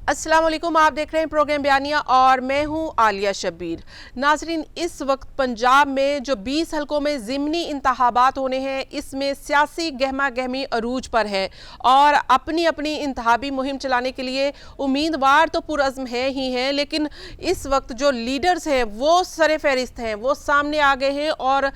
अस्सलाम वालेकुम, आप देख रहे हैं प्रोग्राम बयानिया और मैं हूं आलिया शब्बीर। नाजरीन, इस वक्त पंजाब में जो 20 हलकों में ज़िमनी इंतखाबात होने हैं, इसमें सियासी गहमा गहमी अरूज पर है और अपनी अपनी इंतखाबी मुहिम चलाने के लिए उम्मीदवार तो पुरअज़्म है ही हैं, लेकिन इस वक्त जो लीडर्स हैं वो सरे फहरिस्त हैं, वो सामने आ गए हैं और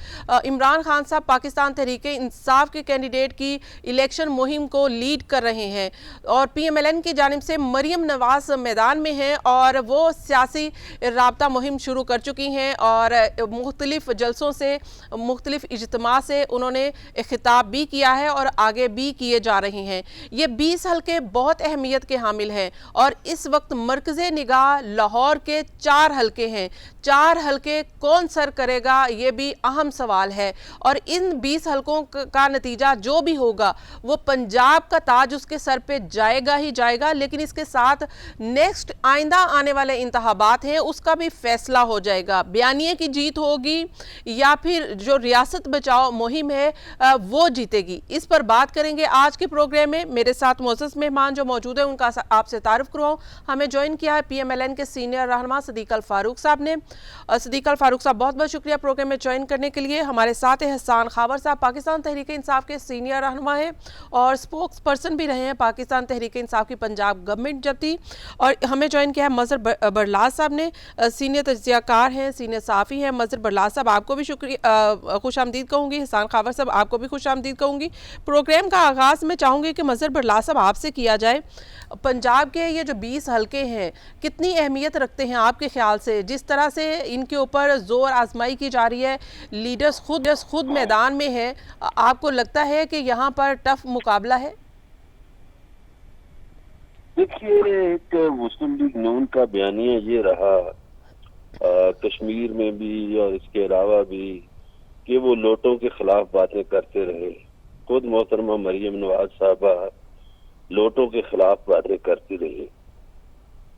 इमरान खान साहब पाकिस्तान तहरीक इंसाफ के कैंडिडेट की इलेक्शन मुहिम को लीड कर रहे हैं और PMLN की जानिब से मरियम नवाज मैदान में हैं और वो सियासी राब्ता मुहिम शुरू कर चुकी हैं और मुख्तलिफ जलसों से, मुख्तलिफ इज्तिमा से उन्होंने खिताब भी किया है और आगे भी किए जा रहे हैं। ये 20 हल्के बहुत अहमियत के हामिल हैं और इस वक्त मरकज़े निगाह लाहौर के 4 हल्के हैं। 4 हल्के कौन सर करेगा, ये भी अहम सवाल है और इन 20 हल्कों का नतीजा जो भी होगा वो पंजाब का ताज उसके सर पे जाएगा ही जाएगा, लेकिन इसके साथ नेक्स्ट आइंदा आने वाले इंतखाबात हैं उसका भी फैसला हो जाएगा। बयानिए की जीत होगी या फिर जो रियासत बचाओ मुहिम है वो जीतेगी। इस पर बात करेंगे आज के प्रोग्राम में। मेरे साथ मोअज़्ज़ज़ मेहमान जो मौजूद है उनका आपसे तारुफ करवाऊं। हमें ज्वाइन किया है PMLN के सीनियर रहनुमा सदीक अल फारूक साहब ने। सदीक अल फारूक साहब, बहुत बहुत शुक्रिया प्रोग्राम में ज्वाइन करने के लिए। हमारे साथ है हसान खावर साहब, पाकिस्तान तहरीक इंसाफ के सीनियर रहनुमा है और स्पोक्स पर्सन भी रहे हैं पाकिस्तान तहरीक इंसाफ की पंजाब गवर्नमेंट जब थी। और हमें ज्वाइन किया है मज़हर बरलास साहब ने, सीनियर तज्ज़ियाकार हैं, सीनियर साफ़ी हैं। मज़हर बरलास साहब, आपको भी शुक्रिया, खुश आमदीद कहूँगी। हसान खावर साहब, आपको भी खुश आमदीद कहूँगी। प्रोग्राम का आगाज़ मैं चाहूँगी कि मज़हर बरलास साहब आपसे किया जाए। पंजाब के ये जो 20 हल्के हैं कितनी अहमियत रखते हैं आपके ख्याल से, जिस तरह से इनके ऊपर ज़ोर आजमाई की जा रही है, लीडर्स खुद मैदान में है, आपको लगता है कि यहाँ पर टफ मुकाबला है? देखिए, एक मुस्लिम लीग नून का बयानिया ये रहा कश्मीर में भी और इसके अलावा भी कि वो लोटों के खिलाफ बातें करते रहे। खुद मोहतरमा मरियम नवाज साहबा लोटों के खिलाफ बातें करती रही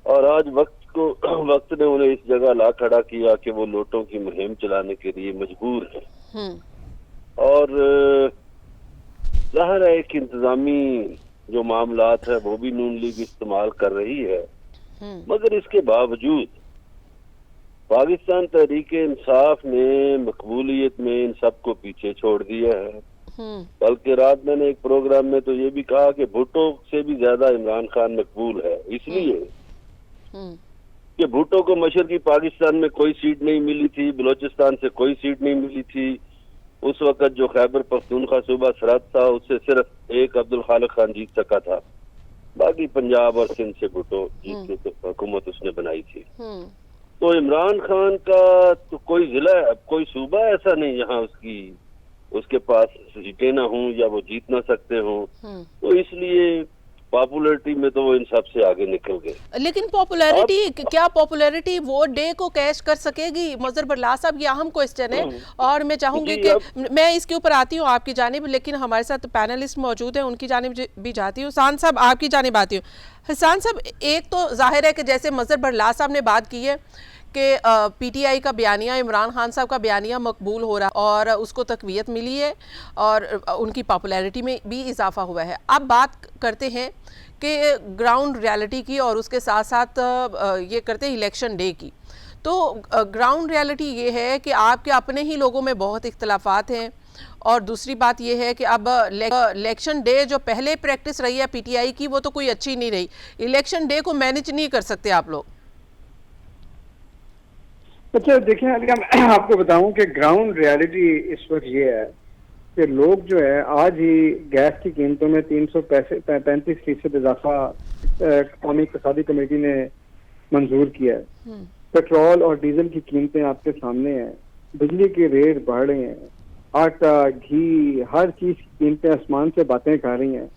और आज वक्त ने उन्हें इस जगह ला खड़ा किया कि वो लोटों की मुहिम चलाने के लिए मजबूर है। और ज़ाहिर है एक इंतजामी जो मामलात है वो भी नून लीग इस्तेमाल कर रही है, मगर इसके बावजूद पाकिस्तान तहरीक इंसाफ ने मकबूलियत में इन सबको पीछे छोड़ दिया है। बल्कि रात मैंने एक प्रोग्राम में तो ये भी कहा कि भुट्टो से भी ज्यादा इमरान खान मकबूल है, इसलिए कि भुट्टो को मशरकी पाकिस्तान में कोई सीट नहीं मिली थी, बलोचिस्तान से कोई सीट नहीं मिली थी। उस वक्त जो खैबर पख्तूनख्वा सूबा सरहद था उससे सिर्फ एक अब्दुल खालिक खान जीत सका था, बाकी पंजाब और सिंध से भुट्टो जीत के तो हुकूमत उसने बनाई थी। तो इमरान खान का तो कोई जिला, कोई सूबा ऐसा नहीं जहां उसके पास सीटें ना हों या वो जीत ना सकते हों। तो इसलिए पॉपुलैरिटी में तो वो इन सब से आगे निकल गए। लेकिन पॉपुलैरिटी वोट डे को कैश कर सकेगी? मज़हर बरलास साहब, ये अहम क्वेश्चन है और मैं चाहूंगी कि मैं इसके ऊपर आती हूँ आपकी जानिब, लेकिन हमारे साथ पैनलिस्ट मौजूद हैं, उनकी जानिब भी जाती हूँ। हसान साहब, आपकी जानिब आती हूँ। हसान साहब, एक तो जाहिर है कि जैसे मज़हर बरलास साहब ने बात की है कि PTI का बयानिया, इमरान खान साहब का बयानिया मकबूल हो रहा है और उसको तक़वियत मिली है और उनकी पॉपुलैरिटी में भी इजाफा हुआ है। अब बात करते हैं कि ग्राउंड रियलिटी की और उसके साथ साथ ये करते हैं इलेक्शन डे की। तो ग्राउंड रियलिटी ये है कि आपके अपने ही लोगों में बहुत इख्तलाफात हैं और दूसरी बात ये है कि अब इलेक्शन डे जो पहले प्रैक्टिस रही है PTI की वो तो कोई अच्छी नहीं रही। इलेक्शन डे को मैनेज नहीं कर सकते आप लोग। अच्छा देखिए अलिया, मैं आपको बताऊं कि ग्राउंड रियलिटी इस वक्त ये है कि लोग जो है आज ही गैस की कीमतों में 335% इजाफा कौमी इक़्तिसादी कमेटी ने मंजूर किया है। पेट्रोल और डीजल की कीमतें आपके सामने हैं, बिजली के रेट बढ़ रहे हैं, आटा घी हर चीज की कीमतें आसमान से बातें कर रही हैं।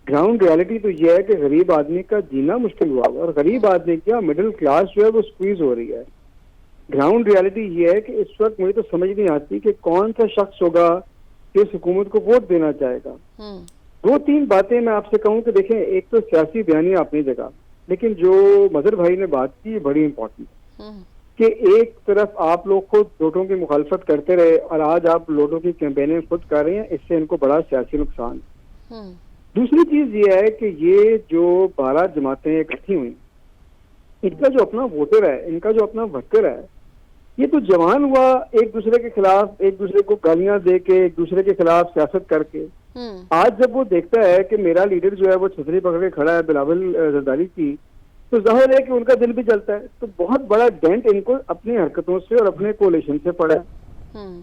ग्राउंड रियलिटी तो यह है कि गरीब आदमी का जीना मुश्किल हुआ और गरीब आदमी क्या मिडिल क्लास जो है वो स्क्वीज हो रही है। ग्राउंड रियलिटी ये है कि इस वक्त मुझे तो समझ नहीं आती कि कौन सा शख्स होगा कि इस हुकूमत को वोट देना चाहेगा। 2-3 बातें मैं आपसे कहूं कि देखें, एक तो सियासी बयानिया अपनी जगह, लेकिन जो मज़हर भाई ने बात की बड़ी इंपॉर्टेंट है कि एक तरफ आप लोग खुद लोटों की मुखालफत करते रहे और आज आप लोटों की कैंपेनिंग खुद कर रहे हैं, इससे इनको बड़ा सियासी नुकसान। दूसरी चीज ये है कि ये जो 12 जमातें इकट्ठी हुई, इनका जो अपना वोटर है, इनका जो अपना वर्कर है, ये तो जवान हुआ एक दूसरे के खिलाफ, एक दूसरे को गालियां दे के, एक दूसरे के खिलाफ सियासत करके। आज जब वो देखता है कि मेरा लीडर जो है वो छतरी पकड़ के खड़ा है बिलावल जरदारी की, तो जाहिर है कि उनका दिल भी जलता है। तो बहुत बड़ा डेंट इनको अपनी हरकतों से और अपने कोलिशन से पड़ा है।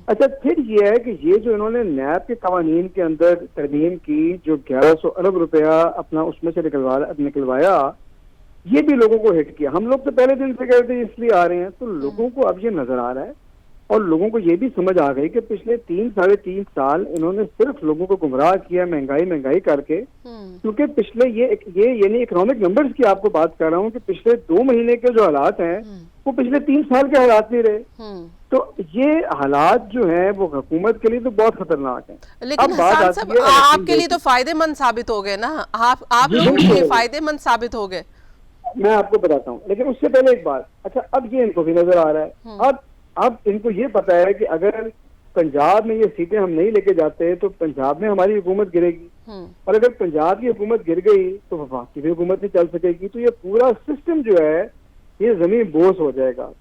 अच्छा, फिर ये है कि ये जो इन्होंने नैब के कवानीन के अंदर तरमीम की, जो 1100 अरब रुपया अपना उसमें से निकलवाया, ये भी लोगों को हिट किया। हम लोग तो पहले दिन से कह रहे थे इसलिए आ रहे हैं, तो लोगों को अब ये नजर आ रहा है और लोगों को ये भी समझ आ गई कि पिछले 3-3.5 साल इन्होंने सिर्फ लोगों को गुमराह किया महंगाई करके। क्योंकि पिछले ये यानी इकोनॉमिक नंबर्स की आपको बात कर रहा हूँ कि पिछले 2 महीने के जो हालात हैं वो पिछले 3 साल के हालात नहीं रहे। तो ये हालात जो हैं वो हुकूमत के लिए तो बहुत खतरनाक है। लेकिन हसन साहब, आपके लिए तो फायदेमंद साबित हो गए ना, आप लोगों के लिए फायदेमंद साबित हो गए। मैं आपको बताता हूँ, लेकिन उससे पहले एक बात। अच्छा, अब ये इनको भी नजर आ रहा है, अब इनको ये पता है कि अगर पंजाब में ये सीटें हम नहीं लेके जाते तो पंजाब में हमारी हुकूमत गिरेगी, और अगर पंजाब की हुकूमत गिर गई तो वफाक की भी हुकूमत नहीं चल सकेगी। तो ये पूरा सिस्टम जो है ये जमीन बोझ हो जाएगा।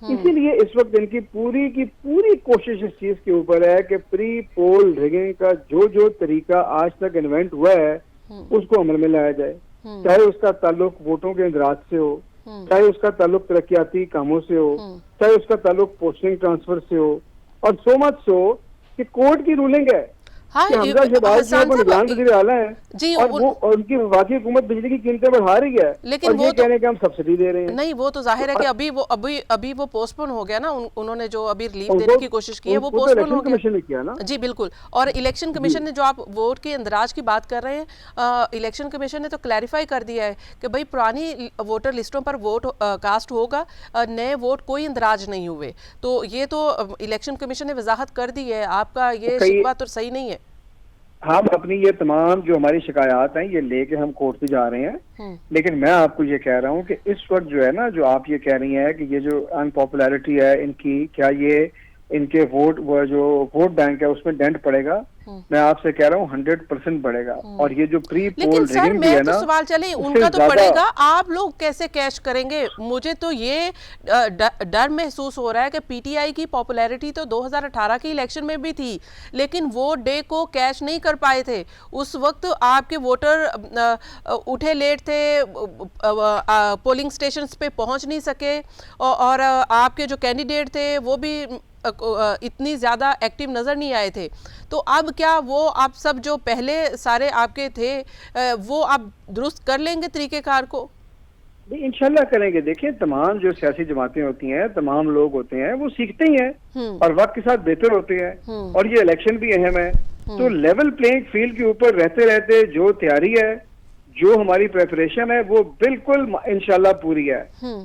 इसीलिए इस वक्त इनकी पूरी कोशिश इस चीज के ऊपर है कि प्री पोल रिगिंग का जो तरीका आज तक इन्वेंट हुआ है उसको अमल में लाया जाए, चाहे उसका ताल्लुक वोटों के इंदराज से हो, चाहे उसका ताल्लुक तरक्याती कामों से हो, चाहे उसका ताल्लुक पोस्टिंग ट्रांसफर से हो, और सो मच सो कि कोर्ट की रूलिंग है कि हमजा शहबाज जो है वो निगरान वज़ीर आला है जी, और वो उनकी वफाकी हुकूमत बिजली की कीमतें बढ़ा रही है, लेकिन और वो ये तो कहने कि हम सब्सिडी दे रहे हैं। नहीं, वो तो जाहिर है कि अभी वो पोस्टपोन हो गया ना, उन्होंने जो अभी रिलीफ देने की कोशिश की है वो पोस्टपोन हो गया जी बिल्कुल। और इलेक्शन कमीशन ने, जो आप वोट के इंदराज की बात कर रहे हैं, इलेक्शन कमीशन ने तो क्लैरिफाई कर दिया है कि भाई पुरानी वोटर लिस्टों पर वोट कास्ट होगा, नए वोट कोई इंदराज नहीं हुए। तो ये तो इलेक्शन कमीशन ने वजाहत कर दी है, आपका ये शिकवा तो सही नहीं है। हम अपनी ये तमाम जो हमारी शिकायत हैं ये लेके हम कोर्ट पे जा रहे हैं, लेकिन मैं आपको ये कह रहा हूँ कि इस वक्त जो है ना, जो आप ये कह रही हैं कि ये जो अनपॉपुलैरिटी है इनकी, क्या ये इनके जो वोट बैंक है उसमें डेंट पड़ेगा? मैं आपसे कह रहा हूँ 100% बढ़ेगा। और ये जो प्री पोल रिगिंग भी है ना, सवाल चले उनका तो पड़ेगा, आप लोग कैसे कैश करेंगे? मुझे तो ये डर महसूस हो रहा है कि पीटीआई की पॉपुलैरिटी तो 2018 के इलेक्शन में भी थी, लेकिन वो डे को कैश नहीं कर पाए थे। उस वक्त आपके वोटर उठे लेट थे, पोलिंग स्टेशन पे पहुंच नहीं सके, और आपके जो कैंडिडेट थे वो भी इतनी ज़्यादा एक्टिव नज़र नहीं आए थे। तो अब क्या वो आप सब जो पहले सारे आपके थे वो आप दुरुस्त कर लेंगे तरीक़ेकार को? इंशाल्लाह करेंगे। देखिए, तमाम जो सियासी जमातें होती हैं, तमाम लोग होते हैं, वो सीखते ही हैं और वक्त के साथ बेहतर होते हैं, और ये इलेक्शन भी अहम है। तो लेवल प्लेइंग फील्ड के ऊपर रहते रहते जो तैयारी है, जो हमारी प्रेपरेशन है, वो बिल्कुल इंशाल्लाह पूरी है।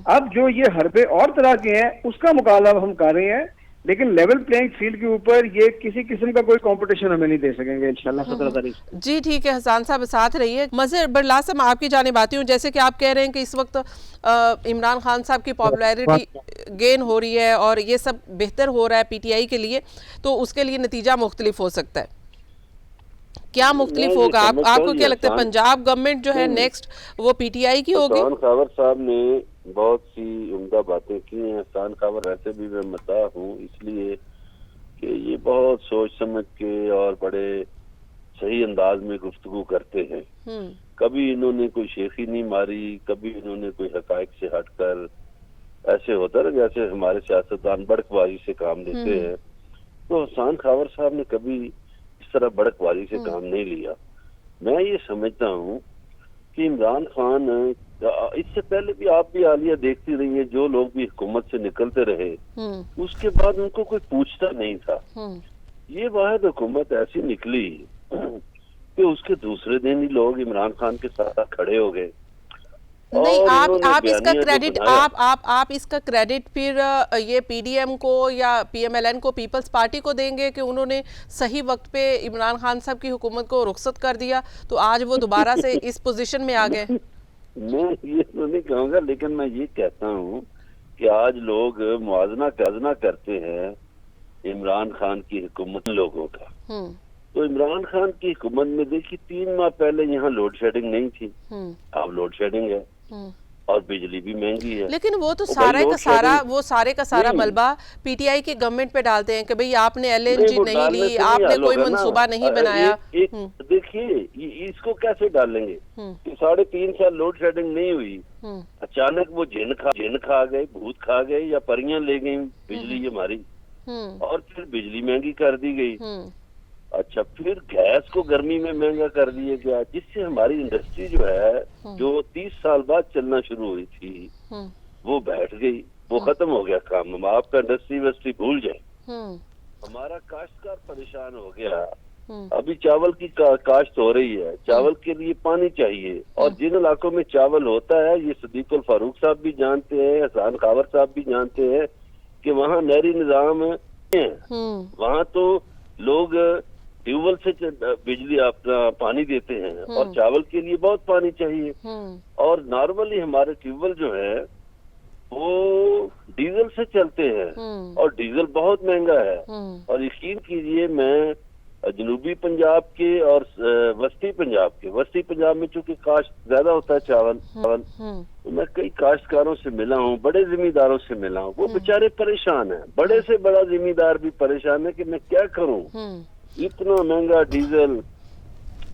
अब जो ये हरबे और तरह के हैं उसका मुकाबला हम कर रहे हैं, लेकिन लेवल प्लेइंग फील्ड के ऊपर ये किसी किस्म का कोई कंपटीशन हमें नहीं दे सकेंगे इंशाल्लाह 17 तारीख। जी ठीक है, हसन साहब साथ रहिए। मज़हर बरला साहब, आपकी जानिब आती हूँ। जैसे कि आप कह रहे हैं कि इस वक्त इमरान खान साहब की पॉपुलैरिटी गेन हो रही है और ये सब बेहतर हो रहा है पीटीआई के लिए, तो उसके लिए नतीजा मुख्तलिफ हो सकता है। क्या मुख्तलिफ होगा? आपको क्या लगता है? पंजाब गवर्नमेंट जो है नेक्स्ट वो पीटीआई की होगी? हसन कावर साहब ने बहुत सी उम्दा बातें की हैं। हसन कावर वैसे भी मैं मता हूँ इसलिए कि ये बहुत सोच समझ के और बड़े सही अंदाज में गुफ्तगू करते हैं। कभी इन्होंने कोई शेखी नहीं मारी, कभी इन्होंने कोई हकायक से हटकर, ऐसे होता है जैसे हमारे सियासतदान बड़कबाजी से काम लेते हैं, तो हसन कावर साहब ने कभी इस तरह बड़कबाजी से काम नहीं लिया। मैं ये समझता हूँ कि इमरान खान, इससे पहले भी आप भी आलिया देखती रही है, जो लोग भी हुकूमत से निकलते रहे उसके बाद उनको कोई पूछता नहीं था। ये वाहिद हुकूमत ऐसी निकली कि उसके दूसरे दिन ही लोग इमरान खान के साथ खड़े हो गए। नहीं, आप इसका क्रेडिट आप इसका क्रेडिट फिर ये पीडीएम को या पीएमएलएन को, पीपल्स पार्टी को देंगे कि उन्होंने सही वक्त पे इमरान खान साहब की हुकूमत को रुखसत कर दिया, तो आज वो दोबारा से इस पोजीशन में आ गए। मैं ये तो नहीं कहूँगा, लेकिन मैं ये कहता हूँ कि आज लोग मुआवजा करते हैं इमरान खान की हुकूमत लोगों का, तो इमरान खान की हुकूमत में देखिए 3 माह पहले यहाँ लोड शेडिंग नहीं थी, अब लोड शेडिंग है और बिजली भी महंगी है। लेकिन वो तो भाई सारे का लोड सारा शेडिंग वो सारे का सारा नहीं, मलबा पीटीआई के गवर्नमेंट पे डालते हैं कि भाई आपने नहीं एलएनजी वो नहीं डालने ली, से नहीं आपने हल कोई होगा ना। मंसूबा नहीं बनाया। एक देखिए इसको कैसे डालेंगे कि 3.5 साल लोड शेडिंग नहीं हुई, अचानक वो जिन खा गए, भूत खा गए या परियां ले गई बिजली हमारी, और फिर बिजली महंगी कर दी गई। अच्छा, फिर गैस को गर्मी में महंगा कर दिया गया, जिससे हमारी इंडस्ट्री जो है जो 30 साल बाद चलना शुरू हुई थी वो बैठ गई, वो खत्म हो गया काम। हम आपका इंडस्ट्री भूल जाए। हमारा काश्तकार परेशान हो गया। अभी चावल की काश्त हो रही है, चावल के लिए पानी चाहिए, और जिन इलाकों में चावल होता है, ये सदीकुल फारूक साहब भी जानते हैं, हसन खावर साहब भी जानते हैं कि वहाँ नहरी निजाम है, वहाँ तो लोग ट्यूबवेल से बिजली अपना पानी देते हैं, और चावल के लिए बहुत पानी चाहिए। और नॉर्मली हमारे ट्यूबवेल जो है वो डीजल से चलते हैं, और डीजल बहुत महंगा है। और यकीन कीजिए, मैं जनूबी पंजाब के और वस्ती पंजाब में चूंकि काश्त ज्यादा होता है चावल, तो मैं कई काश्तकारों से मिला हूँ, बड़े जिम्मेदारों से मिला हूँ, वो बेचारे परेशान हैं। बड़े से बड़ा जिम्मेदार भी परेशान है कि मैं क्या करूँ, इतना महंगा डीजल,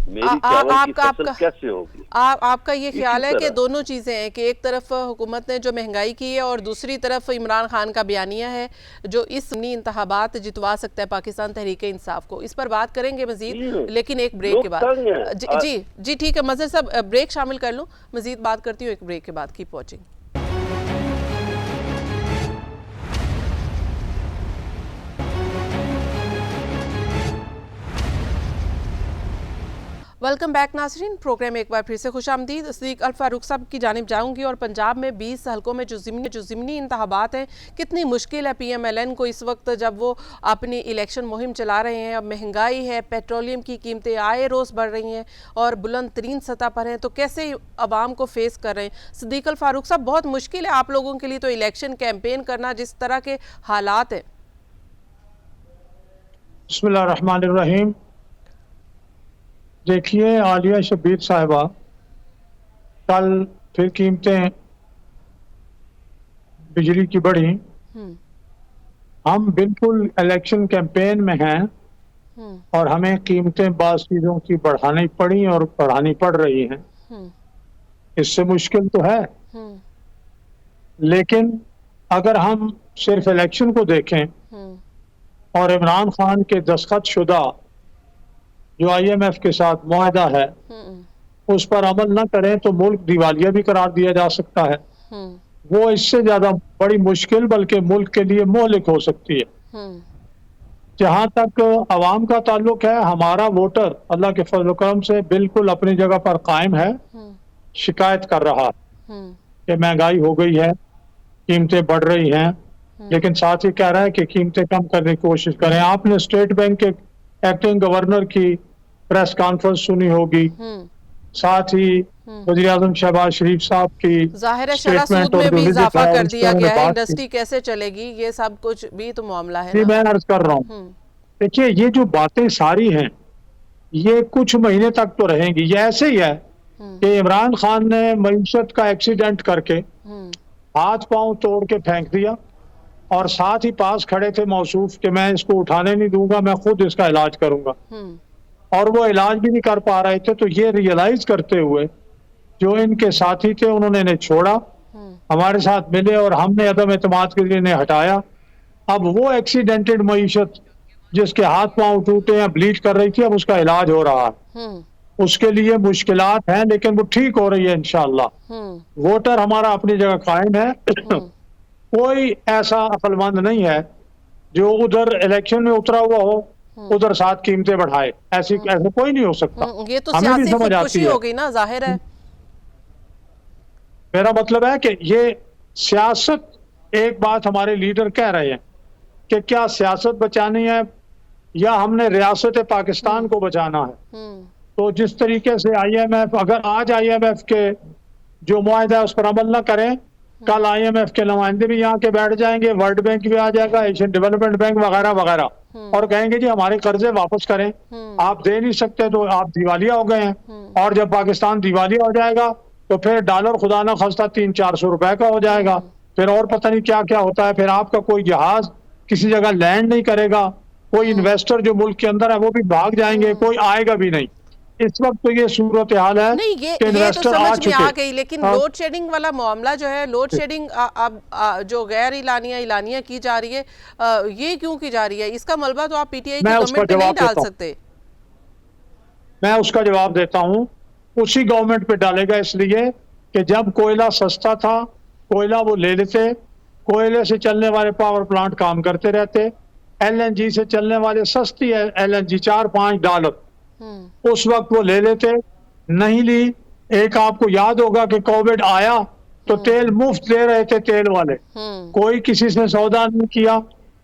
मेरी चावल की फसल कैसे होगी। आपका ये ख्याल है कि दोनों चीजें हैं कि एक तरफ हुकूमत ने जो महंगाई की है और दूसरी तरफ इमरान खान का बयानिया है जो इस इंतखाबात जितवा सकता है पाकिस्तान तहरीक इंसाफ को। इस पर बात करेंगे मजीद, लेकिन एक ब्रेक के बाद। जी ठीक है मजहर साहब, ब्रेक शामिल कर लूँ, मजीद बात करती हूँ एक ब्रेक के बाद। Keep watching. वेलकम बैक नाज़रीन, प्रोग्राम एक बार फिर से खुशामदीद। सदीक अल फारूक साहब की जानिब जाऊंगी और पंजाब में 20 हलकों में जो ज़िमनी इंतखाबात हैं, कितनी मुश्किल है PMLN को इस वक्त जब वो अपनी इलेक्शन मुहिम चला रहे हैं। अब महंगाई है, पेट्रोलियम की कीमतें आए रोज़ बढ़ रही हैं और बुलंद तरीन सतह पर हैं, तो कैसे आवाम को फेस कर रहे हैं। सदीक अल फारूक साहब, बहुत मुश्किल है आप लोगों के लिए तो इलेक्शन कैंपेन करना, जिस तरह के हालात हैं। बिस्मिल्लाहिर्रहमानिर्रहीम। देखिए, आलिया शब्बीर साहिबा, कल फिर कीमतें बिजली की बढ़ी। हम बिल्कुल इलेक्शन कैंपेन में हैं और हमें कीमतें बाज़ चीज़ों की बढ़ानी पड़ी और बढ़ानी पड़ रही हैं। इससे मुश्किल तो है, लेकिन अगर हम सिर्फ इलेक्शन को देखें और इमरान खान के दस्तखत शुदा जो IMF के साथ मुआहदा है उस पर अमल न करें तो मुल्क दिवालिया भी करार दिया जा सकता है। वो इससे ज्यादा बड़ी मुश्किल बल्कि मुल्क के लिए मोहलिक हो सकती है। जहां तक अवाम का ताल्लुक है, हमारा वोटर अल्लाह के फजल करम से बिल्कुल अपनी जगह पर कायम है। शिकायत कर रहा है कि महंगाई हो गई है, कीमतें बढ़ रही हैं, लेकिन साथ ही कह रहा है कि कीमतें कम करने की कोशिश करें। आपने स्टेट बैंक के एक्टिंग गवर्नर की प्रेस कॉन्फ्रेंस सुनी होगी, साथ ही वज़ीर आज़म शहबाज शरीफ साहब की जाहिर है शरह सूद में भी इजाफा कर दिया गया है, इंडस्ट्री कैसे चलेगी, ये सब कुछ भी तो मामला है ना। मैं अर्ज कर रहा हूँ, देखिए ये जो बातें सारी हैं ये कुछ महीने तक तो रहेंगी। ये ऐसे ही है कि इमरान खान ने मईशत का एक्सीडेंट करके हाथ पांव तोड़ के फेंक दिया और साथ ही पास खड़े थे मौसूफ कि मैं इसको उठाने नहीं दूंगा, मैं खुद इसका इलाज करूंगा, और वो इलाज भी नहीं कर पा रहे थे। तो ये रियलाइज करते हुए जो इनके साथी थे उन्होंने इन्हें छोड़ा, हमारे साथ मिले और हमने अदम एतमाद के लिए इन्हें हटाया। अब वो एक्सीडेंटेड मईशत जिसके हाथ पांव टूटे हैं, ब्लीड कर रही थी, अब उसका इलाज हो रहा है। उसके लिए मुश्किलात हैं लेकिन वो ठीक हो रही है इंशाअल्लाह। वोटर हमारा अपनी जगह कायम है। कोई ऐसा अक्लमंद नहीं है जो उधर इलेक्शन में उतरा हुआ हो उधर साथ कीमतें बढ़ाए, ऐसे कोई नहीं हो सकता। ये तो सियासी खुदकुशी हो गई ना, जाहिर है। मेरा मतलब है कि ये सियासत, एक बात हमारे लीडर कह रहे हैं कि क्या सियासत बचानी है या हमने रियासत पाकिस्तान को बचाना है। तो जिस तरीके से IMF, अगर आज IMF के जो मुआहदा है उस पर अमल न करें, कल IMF के नुमाइंदे भी यहाँ के बैठ जाएंगे, वर्ल्ड बैंक भी आ जाएगा, एशियन डेवलपमेंट बैंक वगैरह वगैरह। और कहेंगे जी हमारे कर्जे वापस करें, आप दे नहीं सकते तो आप दिवालिया हो गए हैं। और जब पाकिस्तान दिवालिया हो जाएगा तो फिर डॉलर खुदा ना खास्ता 300-400 रुपए का हो जाएगा, फिर और पता नहीं क्या क्या होता है, फिर आपका कोई जहाज किसी जगह लैंड नहीं करेगा, कोई इन्वेस्टर जो मुल्क के अंदर है वो भी भाग जाएंगे, कोई आएगा भी नहीं। इस वक्त तो ये सूरत हाल है नहीं, कि ये तो इन्वेस्टर समझ में आ चुके। गई, लेकिन हाँ। लोड शेडिंग वाला मामला जो है, लोड शेडिंग अब जो गैर इलानिया की जा रही है, ये क्यों की जा रही है? इसका मलबा तो आप पीटीआई की मैं उसका गवर्नमेंट पे नहीं जवाब डाल देता हूं, सकते। मैं उसका जवाब देता हूं। उसी गवर्नमेंट पे डालेगा, इसलिए कि जब कोयला सस्ता था कोयला वो ले लेते, कोयले से चलने वाले पावर प्लांट काम करते रहते, एलएनजी से चलने वाले सस्ती एलएनजी $4-5 उस वक्त वो ले लेते, नहीं ली। एक आपको याद होगा कि कोविड आया तो तेल मुफ्त दे रहे थे तेल वाले, कोई किसी से सौदा नहीं किया,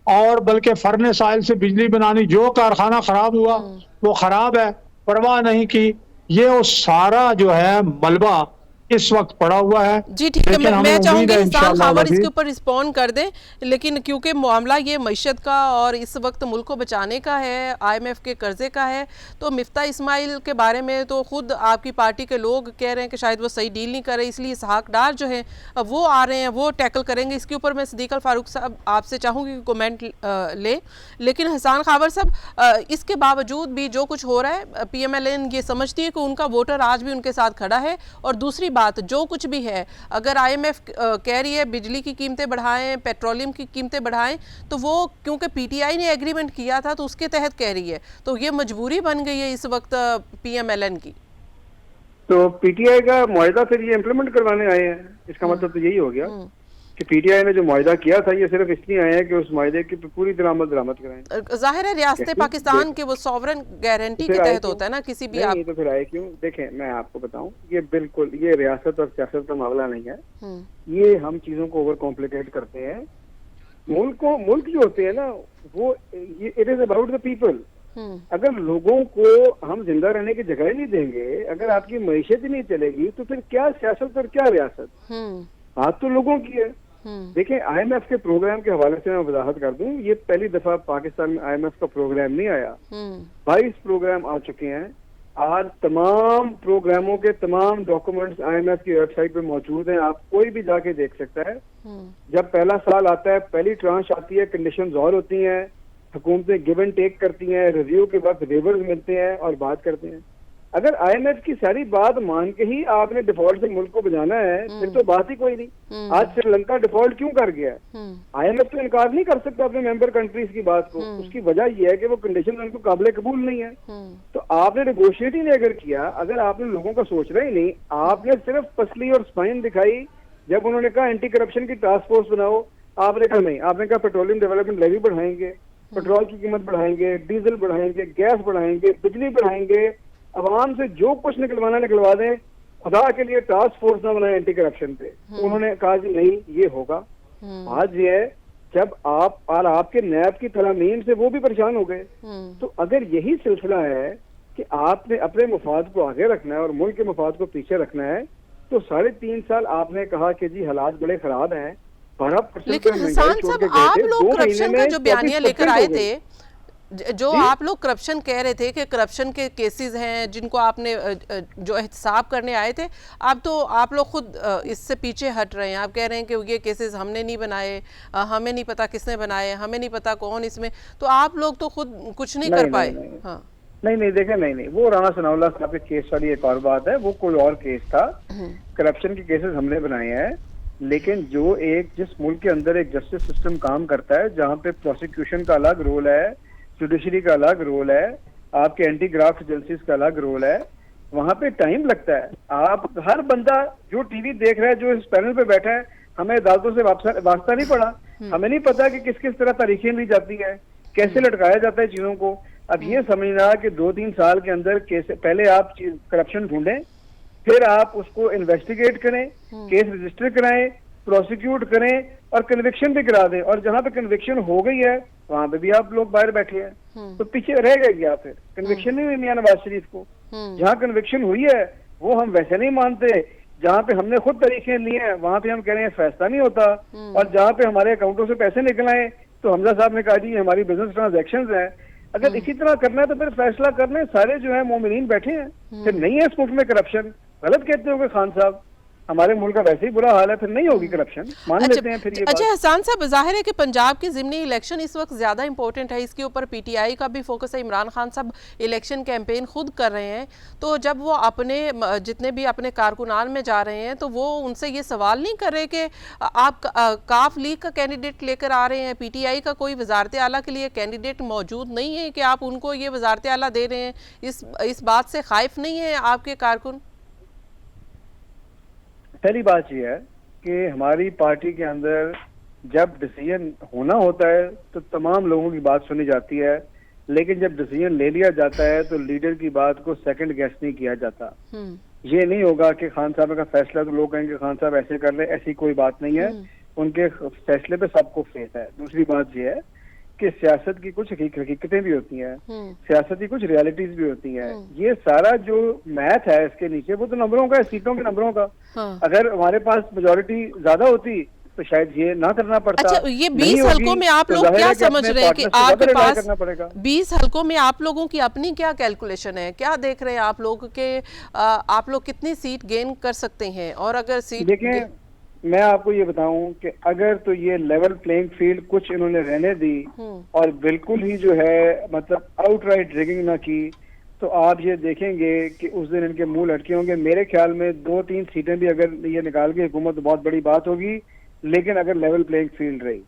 और बल्कि फर्नेस ऑयल से बिजली बनानी, जो कारखाना खराब हुआ वो खराब है, परवाह नहीं की। ये वो सारा जो है मलबा इस वक्त पड़ा हुआ है। जी ठीक है, लेकिन हमें मैं उम्मीद चाहूंगी है इंसान इंशाअल्लाह खावर इसके अज़ीज़, ऊपर रिस्पॉन्ड कर दें, लेकिन क्योंकि मामला ये मईशत का और इस वक्त मुल्क को बचाने का है, आईएमएफ के कर्जे का है, तो मिफ्ता इस्माइल के बारे में तो खुद आपकी पार्टी के लोग कह रहे हैं कि शायद वो सही डील नहीं कर रहे, इसलिए इसहाक डार जो है वो आ रहे हैं, वो टैकल करेंगे। इसके ऊपर मैं सिद्दीक अल फारूक साहब आपसे चाहूँगी कि कमेंट ले। लेकिन हसन खावर साहब, इसके बावजूद भी जो कुछ हो रहा है, PMLN ये समझती है कि उनका वोटर आज भी उनके साथ खड़ा है। और दूसरी बात, जो कुछ भी है, अगर IMF कह रही है बिजली की कीमतें बढ़ाएं, पेट्रोलियम की कीमतें बढ़ाएं, तो वो क्योंकि PTI ने एग्रीमेंट किया था तो उसके तहत कह रही है, तो ये मजबूरी बन गई है इस वक्त PMLN की। तो पीटीआई का मुआहदा फिर ये इम्प्लीमेंट करवाने आए हैं, इसका मतलब तो यही हो गया कि पीटीआई ने जो मुआहदा किया था ये सिर्फ इसलिए आए हैं कि उस मुआहदे की पूरी तरह अमल दरामद कराएं। जाहिर है रियासत पाकिस्तान के वो सॉवरन गारंटी के तहत होता है ना, किसी भी नहीं, तो फिर आए क्यों? देखें, मैं आपको बताऊं, ये बिल्कुल ये रियासत और सियासत का मामला नहीं है। ये हम चीजों को ओवर कॉम्प्लिकेट करते हैं। मुल्क जो होते हैं ना, वो it is about the people. अगर लोगों को हम जिंदा रहने की जगह ही नहीं देंगे, अगर आपकी मईशत ही नहीं चलेगी, तो फिर क्या सियासत और क्या रियासत? बात तो लोगों की है। देखें, IMF के प्रोग्राम के हवाले से मैं वजाहत कर दूं, ये पहली दफा पाकिस्तान में IMF का प्रोग्राम नहीं आया। 22 प्रोग्राम आ चुके हैं। आज तमाम प्रोग्रामों के तमाम डॉक्यूमेंट्स IMF की वेबसाइट पे मौजूद हैं, आप कोई भी जाके देख सकता है। जब पहला साल आता है, पहली ट्रांच आती है, कंडीशंस और होती हैं, हुकूमतें गिव एंड टेक करती हैं, रिव्यू के वक्त वेवर्स मिलते हैं और बात करते हैं। अगर IMF की सारी बात मान के ही आपने डिफॉल्ट से मुल्क को बचाना है, फिर तो बात ही कोई नहीं। आज श्रीलंका डिफॉल्ट क्यों कर गया है? IMF तो इनकार नहीं कर सकता अपने मेंबर कंट्रीज की बात को। उसकी वजह यह है कि वो कंडीशन उनको काबिल कबूल नहीं है। तो आपने नेगोशिएट ही नहीं अगर किया, अगर आपने लोगों का सोचना ही नहीं, आपने सिर्फ पसली और स्पाइन दिखाई। जब उन्होंने कहा एंटी करप्शन की टास्क फोर्स बनाओ, आपने कहा नहीं। आपने कहा पेट्रोलियम डेवलपमेंट लेवी बढ़ाएंगे, पेट्रोल की कीमत बढ़ाएंगे, डीजल बढ़ाएंगे, गैस बढ़ाएंगे, बिजली बढ़ाएंगे, अवाम से जो कुछ निकलवाना निकलवा दें, खुदा के लिए टास्क फोर्स ना बनाए एंटी करप्शन पे। उन्होंने कहा जी नहीं, ये होगा। आज ये है, जब आप और आपके नैब की तलामीम से वो भी परेशान हो गए। तो अगर यही सिलसिला है कि आपने अपने मुफाद को आगे रखना है और मुल्क के मुफाद को पीछे रखना है, तो 3.5 साल आपने कहा कि जी हालात बड़े खराब हैं। लेकिन हसन साहब, आप लोग करप्शन का जो बयानिया लेकर आए थे, जो आप लोग करप्शन कह रहे थे कि करप्शन के केसेस हैं जिनको आपने जो एहतसाब करने आए थे, अब तो आप लोग खुद इससे पीछे हट रहे हैं। आप कह रहे हैं कि ये केसेस हमने नहीं बनाए, हमें नहीं पता किसने बनाए, हमें नहीं पता कौन इसमें, तो आप लोग तो खुद कुछ नहीं कर पाए। हाँ, नहीं देखें, नहीं, वो राणा सनाउल्लाह साहब के केस वाली एक और बात है, वो कोई और केस था। करप्शन के केसेस हमने बनाए हैं, लेकिन जो जिस मुल्क के अंदर एक जस्टिस सिस्टम काम करता है, जहाँ पे प्रोसिक्यूशन का अलग रोल है, जुडिशरी का अलग रोल है, आपके एंटी ग्राफ्ट एजेंसीज का अलग रोल है, वहां पे टाइम लगता है। आप हर बंदा जो टीवी देख रहा है, जो इस पैनल पे बैठा है, हमें अदालतों से वास्ता नहीं पड़ा। हमें नहीं पता कि किस किस तरह तारीखें ली जाती है, कैसे लटकाया जाता है चीजों को। अब ये समझना कि 2-3 साल के अंदर कैसे, पहले आप करप्शन ढूंढें, फिर आप उसको इन्वेस्टिगेट करें, केस रजिस्टर कराएं, प्रोसिक्यूट करें और कन्विक्शन भी करा दें। और जहां पे कन्विक्शन हो गई है वहां पे भी आप लोग बाहर बैठे हैं, तो पीछे रह गया। फिर कन्विक्शन नहीं हुई मियां नवाज शरीफ को। जहां कन्विक्शन हुई है वो हम वैसे नहीं मानते। जहां पे हमने खुद तरीके लिए हैं वहां पे हम कह रहे हैं फैसला नहीं होता। और जहां पे हमारे अकाउंटों से पैसे निकल आए तो हमजा साहब ने कहा जी हमारी बिजनेस ट्रांजैक्शंस हैं, अगर इसी तरह करना है तो फिर फैसला करने सारे जो है मोमिनीन बैठे हैं, फिर नहीं है इस मुल्क में करप्शन। गलत कहते होंगे खान साहब, हमारे मुल्क का वैसे ही बुरा हाल है, फिर नहीं होगी करप्शन, मान लेते हैं फिर ये अच्छा बात। हसन साहब, जाहिर है कि पंजाब की ज़िमनी इलेक्शन इस वक्त ज़्यादा इंपॉर्टेंट है, इसके ऊपर पीटीआई का भी फोकस है। इमरान खान साहब इलेक्शन कैंपेन खुद कर रहे हैं, तो जब वो अपने जितने भी अपने कारकुनान में जा रहे हैं तो वो उनसे ये सवाल नहीं कर रहे कि आप काफ लीग का कैंडिडेट लेकर आ रहे हैं, पीटीआई का कोई वजारत आला के लिए कैंडिडेट मौजूद नहीं है कि आप उनको ये वजारत आला दे रहे हैं, इस बात से खाइफ नहीं है आपके कारकुन? पहली बात यह है कि हमारी पार्टी के अंदर जब डिसीजन होना होता है तो तमाम लोगों की बात सुनी जाती है, लेकिन जब डिसीजन ले लिया जाता है तो लीडर की बात को सेकंड गेस नहीं किया जाता। ये नहीं होगा कि खान साहब का फैसला तो लोग कहेंगे खान साहब ऐसे कर रहे, ऐसी कोई बात नहीं है, उनके फैसले पे सबको फेथ है। दूसरी बात यह है कि सियासत की कुछ हकीकतें भी होती हैं, सियासत की कुछ रियलिटीज भी होती हैं। ये सारा जो मैथ है इसके नीचे वो तो नंबरों का है, सीटों के नंबरों का। अगर हमारे पास मेजोरिटी ज्यादा होती तो शायद ये ना करना पड़ता। अच्छा, ये 20 हल्कों में आप लोग क्या समझ रहे हैं कि आपके पास 20 हल्कों में आप लोगों की अपनी क्या कैलकुलेशन है, क्या देख रहे हैं आप लोग के आप लोग कितनी सीट गेन कर सकते हैं? और अगर सीट देखें, मैं आपको ये बताऊं कि अगर तो ये लेवल प्लेइंग फील्ड कुछ इन्होंने रहने दी और बिल्कुल ही जो है मतलब आउटराइट रिगिंग ना की, तो आप ये देखेंगे कि उस दिन इनके मुंह लटके होंगे। मेरे ख्याल में 2-3 सीटें भी अगर ये निकाल के हुकूमत तो बहुत बड़ी बात होगी, लेकिन अगर लेवल प्लेइंग फील्ड रही।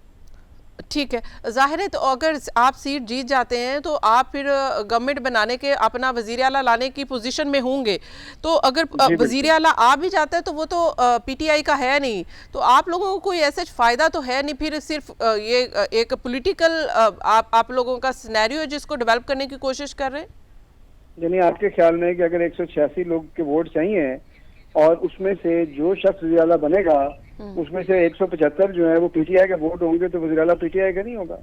ठीक है, जाहिर है। तो अगर आप सीट जीत जाते हैं तो आप फिर गवर्नमेंट बनाने के अपना वजीर आला लाने की पोजीशन में होंगे, तो अगर वजीर आला आ भी जाता है तो वो तो पीटीआई का है नहीं, तो आप लोगों को कोई ऐसा फायदा तो है नहीं, फिर सिर्फ ये एक पॉलिटिकल आप लोगों का सिनेरियो है जिसको डेवलप करने की कोशिश कर रहे हैं। यानी आपके ख्याल में कि अगर 186 लोग के वोट चाहिए और उसमें से जो शख्स वज़ीर आला बनेगा उसमें से 175 जो है वो पीटीआई के वोट होंगे, तो वज़ीर आला पीटीआई का नहीं होगा।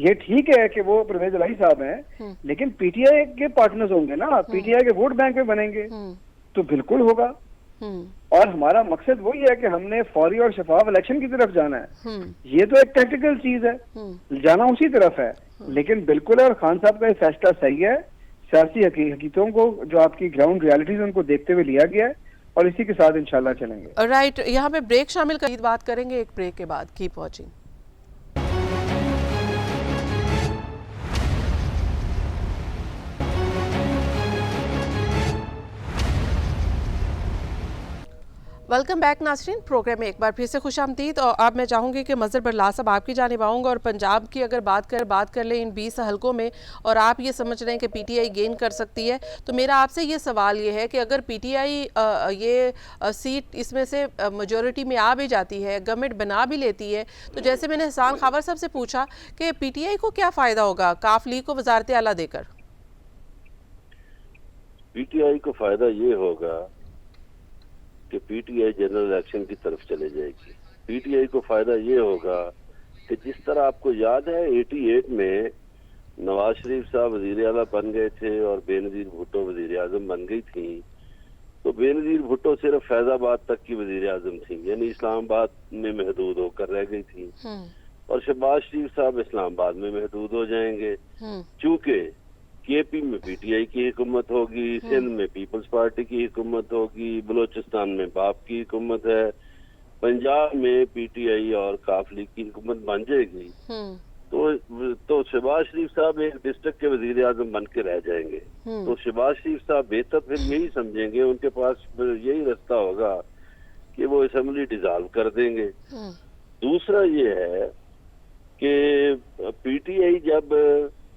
ये ठीक है कि वो परवेज इलाही साहब हैं, लेकिन पीटीआई के पार्टनर्स होंगे ना, पीटीआई के वोट बैंक में बनेंगे तो बिल्कुल होगा। और हमारा मकसद वही है कि हमने फौरी और शफाफ इलेक्शन की तरफ जाना है। ये तो एक टेक्निकल चीज है, जाना उसी तरफ है, लेकिन बिल्कुल है। और खान साहब का ये फैसला सही है, सियासी हकीकतों को जो आपकी ग्राउंड रियलिटीज उनको देखते हुए लिया गया है और इसी के साथ इंशाल्लाह चलेंगे। राइट, यहाँ पे ब्रेक शामिल कर बात करेंगे, एक ब्रेक के बाद। Keep watching. वेलकम बैक नाज़रीन, प्रोग्राम में एक बार फिर से खुशामदीद। और अब मैं चाहूँगी कि मज़हर बरला साहब आपकी जानिब आऊँगा और पंजाब की अगर बात कर लें इन 20 हलकों में, और आप ये समझ रहे हैं कि पीटीआई गेन कर सकती है, तो मेरा आपसे ये सवाल ये है कि अगर पीटीआई ये सीट इसमें से मेजॉरिटी में आ भी जाती है, गवर्नमेंट बना भी लेती है, तो जैसे मैंने हसन खावर साहब से पूछा कि पीटीआई को क्या फ़ायदा होगा काफ लीग को वजारत आला देकर? पीटीआई को फ़ायदा ये होगा कि पीटीआई जनरल इलेक्शन की तरफ चले जाएगी। पीटीआई को फायदा ये होगा कि जिस तरह आपको याद है 88 में नवाज शरीफ साहब वजीर आला बन गए थे और बेनजीर भुट्टो वजीर आजम बन गई थी, तो बेनजीर भुट्टो सिर्फ फैजाबाद तक की वजीर आजम थी, यानी इस्लामाबाद में महदूद होकर रह गई थी, और शहबाज शरीफ साहब इस्लामाबाद में महदूद हो जाएंगे। चूंकि केपी में पीटीआई की हुकूमत होगी, सिंध में पीपल्स पार्टी की हुकूमत होगी, बलोचिस्तान में बाप की हुकूमत है, पंजाब में पीटीआई और काफ लीग की हुकूमत बन जाएगी, तो शहबाज शरीफ साहब एक डिस्ट्रिक्ट के वजीर आजम बन के रह जाएंगे। तो शहबाज शरीफ साहब बेहतर फिर यही समझेंगे, उनके पास यही रास्ता होगा कि वो असेंबली डिसॉल्व कर देंगे। दूसरा ये है कि पीटीआई जब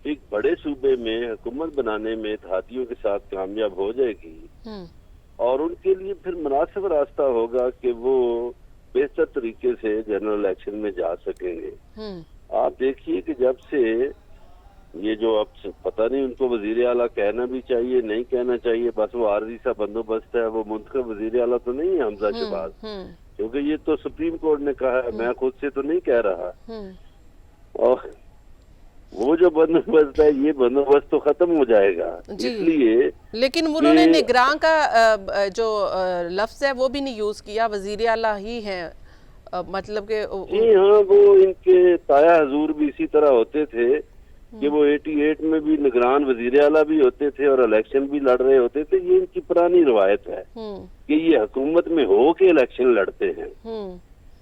एक बड़े सूबे में हुकूमत बनाने में इत्तेहादियों के साथ कामयाब हो जाएगी और उनके लिए फिर मुनासिब रास्ता होगा कि वो बेहतर तरीके से जनरल इलेक्शन में जा सकेंगे। आप देखिए कि जब से ये जो अब पता नहीं उनको वजीर आला कहना भी चाहिए नहीं कहना चाहिए, बस वो आर्जी सा बंदोबस्त है, वो मुंतखब वजीर आला तो नहीं है हमजा शहबाज, क्योंकि ये तो सुप्रीम कोर्ट ने कहा है, मैं खुद से तो नहीं कह रहा। और वो जो बंदोबस्त है, ये बंदोबस्त तो खत्म हो जाएगा, इसलिए। लेकिन उन्होंने निगरान का जो लफ्ज है वो भी नहीं यूज किया, वजीर आला ही है मतलब के जी हाँ, वो इनके ताया हजूर भी इसी तरह होते थे कि वो 88 में भी निगरान वजीर आला भी होते थे और इलेक्शन भी लड़ रहे होते थे। ये इनकी पुरानी रवायत है कि ये हुकूमत में हो के इलेक्शन लड़ते हैं।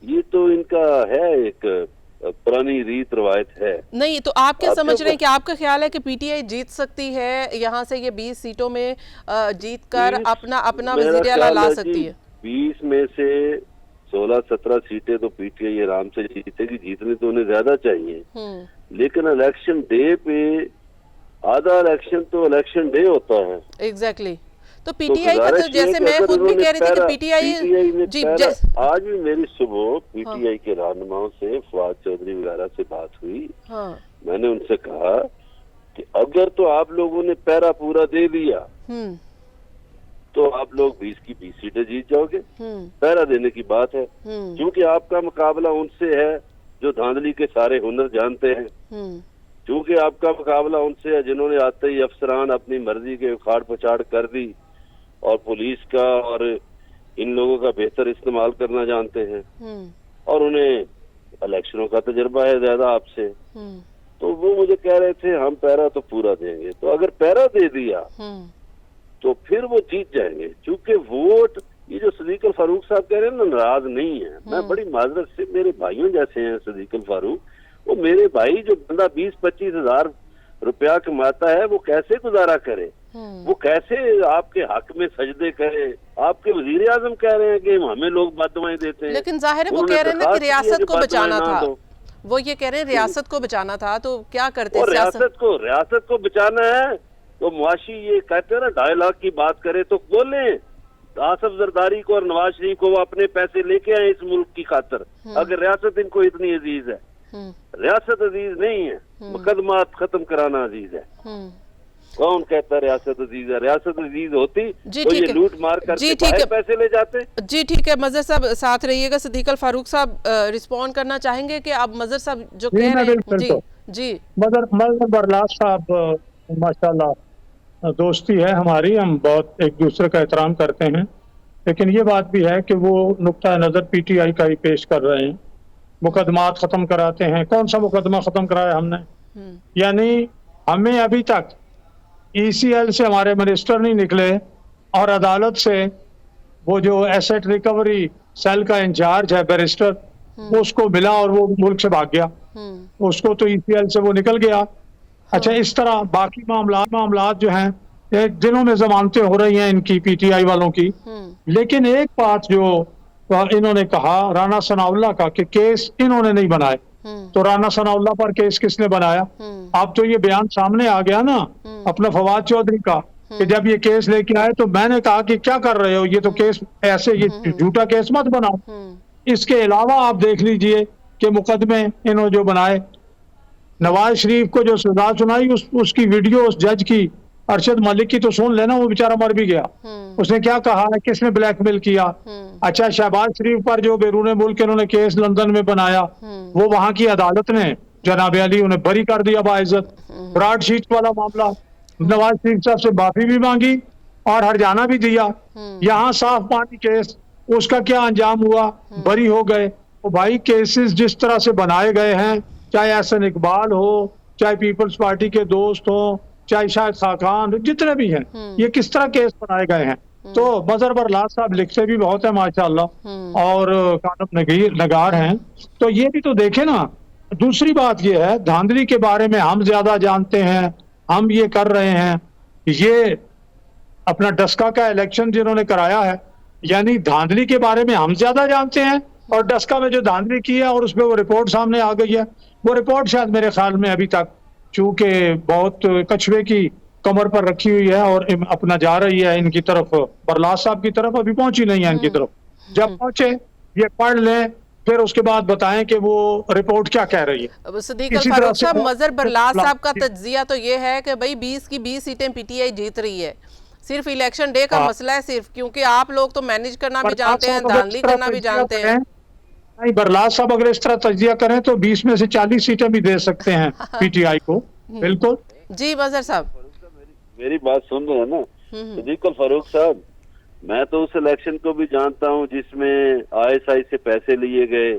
ये तो इनका है, एक पुरानी रीत रवायत है। नहीं तो आप क्या समझ रहे हैं कि आपका ख्याल है कि पीटीआई जीत सकती है यहाँ से, ये 20 सीटों में जीत कर अपना वजीर आला ला सकती है? 20 में से 16-17 सीटें तो पीटीआई आराम से जीतेगी। जीतने तो उन्हें ज्यादा चाहिए, लेकिन इलेक्शन डे पे आधा इलेक्शन तो इलेक्शन डे होता है। एग्जैक्टली। तो पीटीआई का तो जैसे मैं खुद भी कह रही थी कि पीटीआई जी आज भी मेरी सुबह पीटीआई के रहनुमाओं से, फवाद चौधरी वगैरह से बात हुई। मैंने उनसे कहा कि अगर तो आप लोगों ने पैरा पूरा दे दिया तो आप लोग 20 की 20 सीटें जीत जाओगे। पैरा देने की बात है, क्योंकि आपका मुकाबला उनसे है जो धांधली के सारे हुनर जानते हैं। क्योंकि आपका मुकाबला उनसे है जिन्होंने आते ही अफसरान अपनी मर्जी के उखाड़ पछाड़ कर दी और पुलिस का और इन लोगों का बेहतर इस्तेमाल करना जानते हैं और उन्हें इलेक्शनों का तजुर्बा है ज्यादा आपसे। तो वो मुझे कह रहे थे हम पैरा तो पूरा देंगे। तो अगर पैरा दे दिया तो फिर वो जीत जाएंगे, क्योंकि वोट ये जो सदीक फारूक साहब कह रहे हैं ना, नाराज नहीं है। मैं बड़ी माजरत से, मेरे भाइयों जैसे हैं सदीक फारूक, वो मेरे भाई जो बंदा 20-25 हजार रुपया कमाता है वो कैसे गुजारा करे, वो कैसे आपके हक में सजदे करे। आपके वजीर आजम कह रहे हैं कि हमें लोग बददुआएं देते हैं, लेकिन जाहिर है वो कह रहे हैं ना कि रियासत को बचाना था। वो ये कह रहे हैं रियासत को बचाना था, तो क्या करते? रियासत को बचाना है तो मुआशी ये कहते हैं ना 2.5 लाख की बात करे तो बोले आसफ जरदारी को और नवाज शरीफ को वो अपने पैसे लेके आए इस मुल्क की खातर। अगर रियासत इनको इतनी अजीज है, रियासत अजीज नहीं है, मुकदमात खत्म कराना अजीज है। कौन कहता है रियासत अजीज है? रियासत अजीज होती तो ये लूट मार करके बाहर पैसे ले जाते। जी ठीक है, मजहर साहब साथ रहिएगा। सदीक फारूक साहब रिस्पॉन्ड करना चाहेंगे कि अब मजहर साहब जो कह रहे हैं? जी मजहर बरलास साहब माशाल्लाह दोस्ती है हमारी, हम बहुत एक दूसरे का एहतराम करते हैं, लेकिन ये बात भी है कि वो नुक्ता नज़र पीटीआई का ही पेश कर रहे हैं। मुकदमात ख़त्म कराते हैं। कौन सा मुकदमा ख़त्म कराया हमने? यानी हमें अभी तक ECL से हमारे मिनिस्टर नहीं निकले और अदालत से वो जो एसेट रिकवरी सेल का इंचार्ज है बैरिस्टर, उसको मिला और वो मुल्क से भाग गया। उसको तो ECL से वो निकल गया। अच्छा, इस तरह बाकी मामलात जो हैं दिनों में जमानतें हो रही हैं इनकी, पीटीआई वालों की। लेकिन एक बात जो इन्होंने कहा राना सनाउल्लाह का कि केस इन्होंने नहीं बनाए, तो राना सनाउल्लाह पर केस किसने बनाया? अब तो ये बयान सामने आ गया ना अपना फवाद चौधरी का कि जब ये केस लेके आए तो मैंने कहा कि क्या कर रहे हो, ये तो केस ऐसे, ये झूठा केस मत बनाओ। इसके अलावा आप देख लीजिए कि मुकदमे इन्होंने जो बनाए, नवाज शरीफ को जो सजा सुनाई उसकी वीडियो उस जज की अरशद मलिक की तो सुन लेना, वो बेचारा मर भी गया। उसने क्या कहा है, किसने ब्लैकमेल किया। अच्छा, शहबाज शरीफ पर जो बैरून मुल्क इन्होंने केस लंदन में बनाया, वो वहां की अदालत ने जनाब अली उन्हें बरी कर दिया बाइज्जत। ब्रॉड शीट वाला मामला, नवाज शरीफ साहब से माफी भी मांगी और हरजाना भी दिया। यहाँ साफ पानी केस, उसका क्या अंजाम हुआ? बरी हो गए। तो भाई केसेस जिस तरह से बनाए गए हैं, चाहे एहसन इकबाल हो, चाहे पीपल्स पार्टी के दोस्त हो, चाहे शायद खाकान, जितने भी हैं, ये किस तरह केस बनाए गए हैं। तो मजहर बरलास साहब लिखते भी बहुत है माशाल्लाह और कानून नगार हैं। तो ये भी तो देखे ना। दूसरी बात ये है, धांधली के बारे में हम ज्यादा जानते हैं, हम ये कर रहे हैं। ये अपना डस्का का इलेक्शन जिन्होंने कराया है, यानी धांधली के बारे में हम ज्यादा जानते हैं, और डस्का में जो धांधली की है और उसमें वो रिपोर्ट सामने आ गई है, वो रिपोर्ट शायद मेरे ख्याल में अभी तक चूंकि बहुत कछुए की कमर पर रखी हुई है और अपना जा रही है इनकी तरफ, बरलास साहब की तरफ अभी पहुंची नहीं है इनकी तरफ। जब पहुंचे ये पढ़ लें, फिर उसके बाद बताएं कि वो रिपोर्ट क्या कह रही है। सदीक फारूक साहब, मजहर बरलास साहब का तज्जिया तो ये है कि भाई 20 की 20 सीटें पीटीआई जीत रही है, सिर्फ इलेक्शन डे का मसला है सिर्फ, क्योंकि आप लोग तो मैनेज करना भी जानते हैं, धांधली करना भी जानते हैं। नहीं, बरलास साहब अगर इस तरह तज्जिया करें तो 20 में से 40 सीटें भी दे सकते हैं पीटीआई को। बिल्कुल जी। मजहर साहब मेरी बात सुन रहे हैं ना? सदीक फारूक साहब, मैं तो उस इलेक्शन को भी जानता हूँ जिसमें आईएसआई से पैसे लिए गए,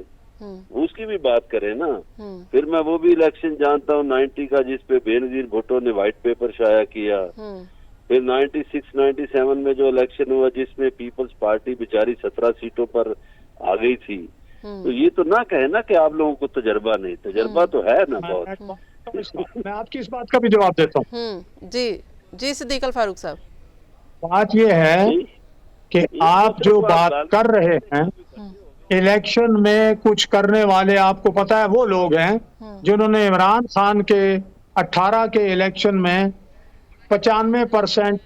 उसकी भी बात करें ना। फिर मैं वो भी इलेक्शन जानता हूँ 90 का, जिसपे बेनजीर भुट्टो ने व्हाइट पेपर शाया किया। फिर 96-97 में जो इलेक्शन हुआ जिसमें पीपल्स पार्टी बेचारी 17 सीटों पर आ गई थी। तो ये तो ना कहे ना कि आप लोगों को तजर्बा नहीं, तजर्बा तो है ना बहुत। मैं आपकी इस बात का भी जवाब देता हूँ। जी जी सिद्दीक अल फारूक साहब, बात ये है कि आप जो बात कर रहे हैं, इलेक्शन में कुछ करने वाले आपको पता है वो लोग हैं जिन्होंने इमरान खान के 18 के इलेक्शन में 95%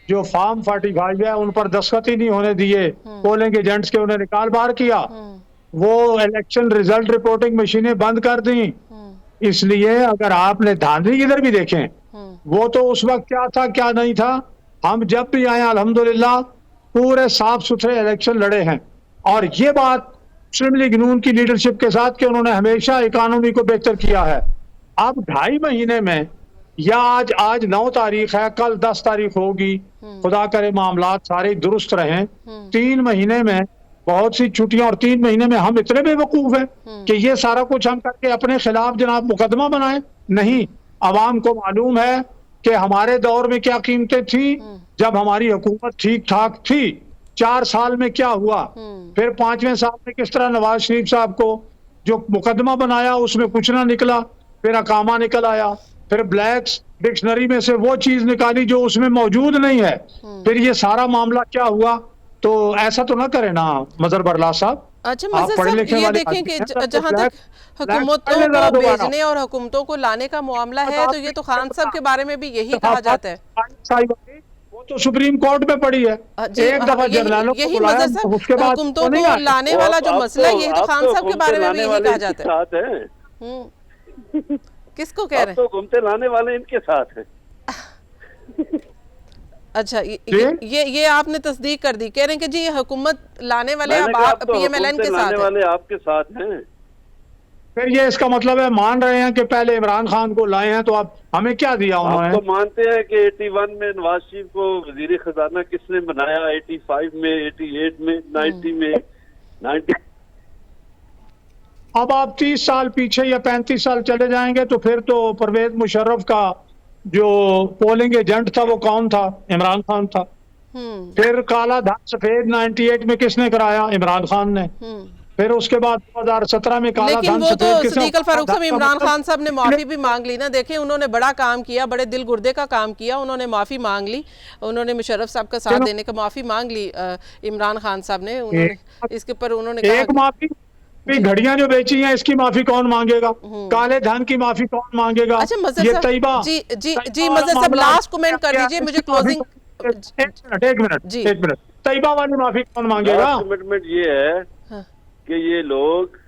जो फॉर्म 45 है उन पर दस्तखत ही नहीं होने दिए, पोलिंग एजेंट्स के, उन्हें निकाल बाहर किया। वो इलेक्शन रिजल्ट रिपोर्टिंग मशीनें बंद कर दी। इसलिए अगर आपने धांधली इधर भी देखें, वो तो उस वक्त क्या था क्या नहीं था। हम जब भी आए अल्हम्दुलिल्लाह पूरे साफ सुथरे इलेक्शन लड़े हैं। और ये बात मुस्लिम लीग नून की लीडरशिप के साथ कि उन्होंने हमेशा इकोनॉमी को बेहतर किया है। अब 2.5 महीने में, या आज 9 तारीख है, कल 10 तारीख होगी, खुदा करे मामलात सारे दुरुस्त रहें। 3 महीने में बहुत सी छुट्टियां, और 3 महीने में हम इतने बेवकूफ हैं कि ये सारा कुछ हम करके अपने खिलाफ जनाब मुकदमा बनाएं। नहीं, अवाम को मालूम है कि हमारे दौर में क्या कीमतें थी, जब हमारी हुकूमत ठीक ठाक थी। 4 साल में क्या हुआ, फिर 5वें साल में किस तरह नवाज शरीफ साहब को जो मुकदमा बनाया उसमें कुछ ना निकला, फिर अकामा निकल आया, फिर ब्लैक्स डिक्शनरी में से वो चीज निकाली जो उसमें मौजूद नहीं है, फिर ये सारा मामला क्या हुआ। तो ऐसा तो ना करें ना मजहर बरलास साहब। अच्छा मजहर साहब, ये देखें कि जहां तक हुकूमतों को भेजने और हुकूमतों को लाने का मामला है, तो ये तो खान साहब के बारे में भी यही कहा जाता है। वो तो सुप्रीम कोर्ट में पड़ी है। एक दफा जर्नलों को बुलाया, उसके बाद हुकूमतों को लाने वाला जो मसला है, यही तो खान साहब के बारे में भी यही कहा जाता है। किसको कह रहे हैं? तो घूमते लाने वाले इनके साथ हैं। अच्छा, ये आपने तस्दीक कर दी, कह रहे हैं कि जी हुकूमत लाने वाले आप पीएमएलएन के साथ वाले आपके साथ हैं। फिर ये इसका मतलब है मान रहे हैं कि पहले इमरान खान को लाए हैं, तो आप हमें क्या दिया उन्होंने? आप तो मानते हैं कि 81 में नवाज शरीफ को वजीर खजाना किसने बनाया, 85 में, 88 में, 90 में, 90। अब आप 30 साल पीछे या 35 साल चले जाएंगे तो फिर तो परवेज मुशर्रफ का जो पोलिंग एजेंट था वो कौन था? इमरान खान था। फिर काला धन सफेद 98 में किसने कराया? इमरान खान ने। फिर उसके बाद 2017 में काला लेकिन वो तो सिद्दीक अल फारूक साहब, इमरान खान साहब ने माफी भी मांग ली ना। देखें, उन्होंने बड़ा काम किया, बड़े दिल गुर्दे का काम किया, उन्होंने माफी मांग ली, उन्होंने मुशर्रफ साहब का साथ देने का माफी मांग ली इमरान खान साहब ने। उन्होंने इसके ऊपर उन्होंने एक माफी, घड़ियां जो बेची हैं इसकी माफी कौन मांगेगा? काले धन की माफी कौन मांगेगा? अच्छा मजहर साहब, जी मजहर साहब लास्ट कमेंट कर दीजिए, मुझे क्लोजिंग। एक मिनट, तैयबा वाली माफी कौन मांगेगा? कमिटमेंट ये है कि ये लोग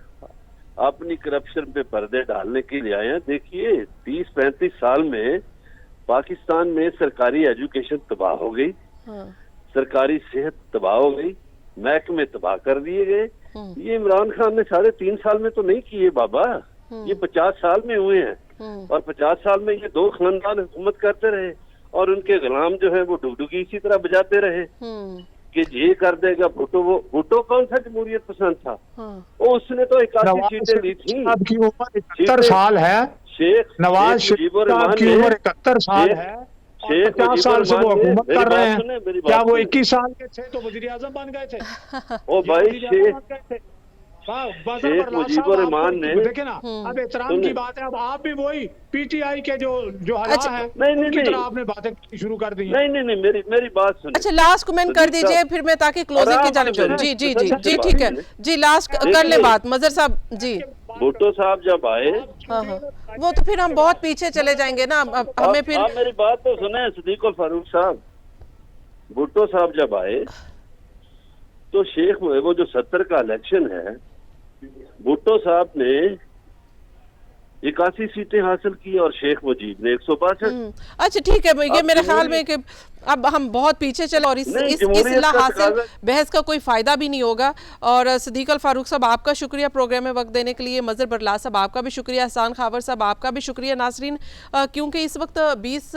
अपनी करप्शन पे पर्दे डालने के लिए आए हैं। देखिए 30-35 साल में पाकिस्तान में सरकारी एजुकेशन तबाह हो गई, सरकारी सेहत तबाह हो गई, महकमे तबाह कर दिए गए। ये इमरान खान ने 3.5 साल में तो नहीं किए बाबा, ये 50 साल में हुए हैं। और 50 साल में ये 2 खानदान हुकूमत करते रहे और उनके गुलाम जो है वो डुगडुगी इसी तरह बजाते रहे कि ये कर देगा भुट्टो। वो भुट्टो कौन सा जमहूरियत पसंद था? वो उसने तो 81 सीटें दी थी। आपकी उम्र 71 साल है, शेख नवाज शरीफ की उम्र 71 साल है, 50 साल से वो हुकूमत कर रहे हैं। क्या वो 21 साल के थे तो वजीर आजम बन गए थे? ओ भाई शेख मुजीबुर रहमान ने, देखे ना, अब एहतराम की बात है। अब आप भी वही पीटीआई के जो अच्छा, है नहीं आपने बातें शुरू कर दी। नहीं मेरी बात सुनिए। अच्छा लास्ट कमेंट कर दीजिए, फिर मैं ताकि क्लोजिंग की जानिब चलूं। जी ठीक है जी, लास्ट कर ले बात मजहर साहब जी। भुट्टो साहब जब आए, वो तो फिर हम बहुत पीछे चले जाएंगे ना, हमें फिर। मेरी बात तो सुने सिद्दीक अल फारूक साहब। भुट्टो साहब जब आए तो शेख वो जो 70 का इलेक्शन है, भुट्टो साहब ने 81 सीटें हासिल की और शेख मुजीब ने 162। अच्छा ठीक है, ये मेरे ख्याल में कि अब हम बहुत पीछे चले और इस जमहूरियत इल्ला का हासिल तकाज़ा- बहस का कोई फायदा भी नहीं होगा। और सिद्दीक अल फारूक साहब आपका शुक्रिया प्रोग्राम में वक्त देने के लिए, मजर बरला साहब आपका भी शुक्रिया, एहसान खावर साहब आपका भी शुक्रिया। नाजरीन, क्योंकि इस वक्त 20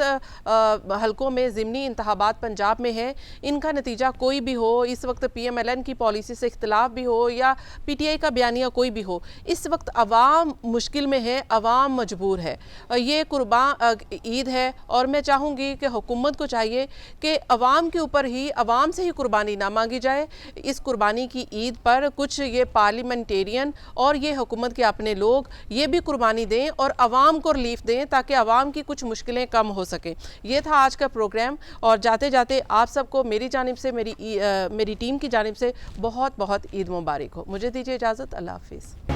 हलकों में ज़िमनी इंतखाबात पंजाब में है, इनका नतीजा कोई भी हो, इस वक्त PMLN की पॉलिसी से इख्तलाफ भी हो या PTI का बयानिया कोई भी हो, इस वक्त अवाम मुश्किल में है, अवाम मजबूर है। ये कुर्बान ईद है और मैं चाहूँगी कि हुकूमत को चाहिए कि अवाम के ऊपर ही, अवाम से ही कुर्बानी ना मांगी जाए। इस कुर्बानी की ईद पर कुछ ये पार्लियामेंटेरियन और ये हुकूमत के अपने लोग ये भी कुर्बानी दें और अवाम को रिलीफ दें ताकि अवाम की कुछ मुश्किलें कम हो सकें। ये था आज का प्रोग्राम और जाते जाते आप सबको मेरी जानिब से, मेरी टीम की जानिब से बहुत बहुत ईद मुबारक हो। मुझे दीजिए इजाज़त। अल्लाह हाफिज़।